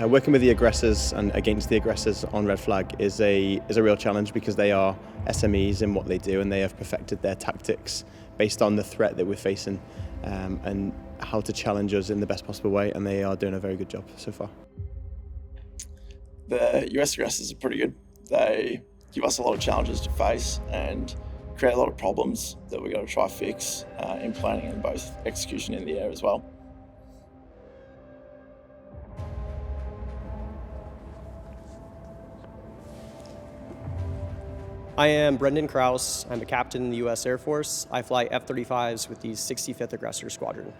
Working with the aggressors and against the aggressors on red flag is a real challenge because they are SMEs in what they do and they have perfected their tactics based on the threat that we're facing and how to challenge us in the best possible way, and they are doing a very good job so far. The US aggressors are pretty good. They give us a lot of challenges to face and create a lot of problems that we've got to try to fix in planning and both execution in the air as well. I am Brendan Krauss. I'm a captain in the U.S. Air Force. I fly F-35s with the 65th Aggressor Squadron.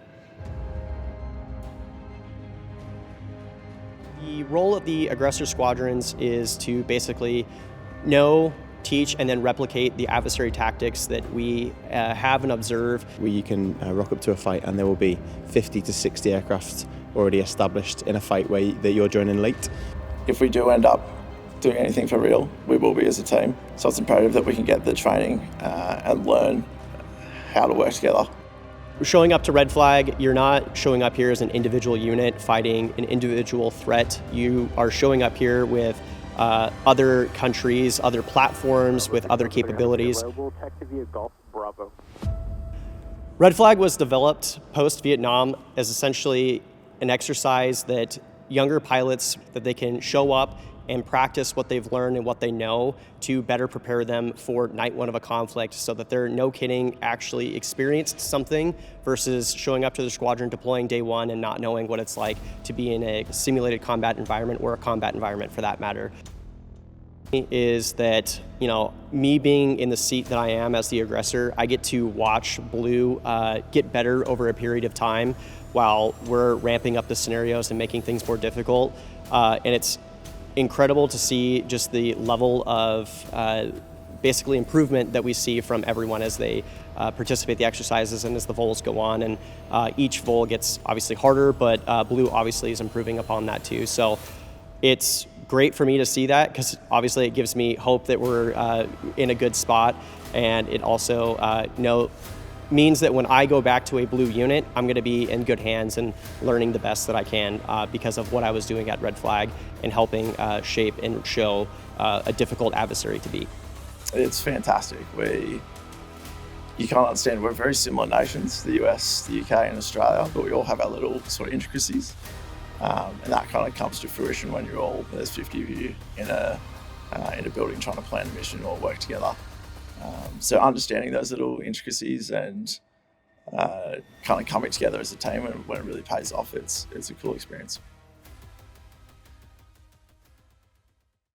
The role of the aggressor squadrons is to basically know, teach, and then replicate the adversary tactics that we have and observe. You can rock up to a fight and there will be 50 to 60 aircraft already established in a fight that you're joining late. If we do end up doing anything for real, we will be as a team. So it's imperative that we can get the training and learn how to work together. Showing up to red flag, you're not showing up here as an individual unit fighting an individual threat. You are showing up here with other countries, other platforms, with other capabilities. Red flag was developed post-Vietnam as essentially an exercise that younger pilots, that they can show up and practice what they've learned and what they know to better prepare them for night one of a conflict, so that they're, no kidding, actually experienced something versus showing up to the squadron, deploying day one and not knowing what it's like to be in a simulated combat environment, or a combat environment for that matter. Is that, me being in the seat that I am as the aggressor, I get to watch Blue get better over a period of time while we're ramping up the scenarios and making things more difficult. And it's incredible to see just the level of basically improvement that we see from everyone as they participate in the exercises and as the vols go on. And each vol gets obviously harder, but Blue obviously is improving upon that too. So it's great for me to see that, because obviously it gives me hope that we're in a good spot, and it also means that when I go back to a Blue unit, I'm going to be in good hands and learning the best that I can because of what I was doing at red flag and helping shape and show a difficult adversary to beat. It's fantastic. You can't understand, we're very similar nations, the US, the UK and Australia, but we all have our little sort of intricacies. And that kind of comes to fruition when there's 50 of you in a building trying to plan a mission or work together. So understanding those little intricacies and kind of coming together as a team, and when it really pays off, it's a cool experience.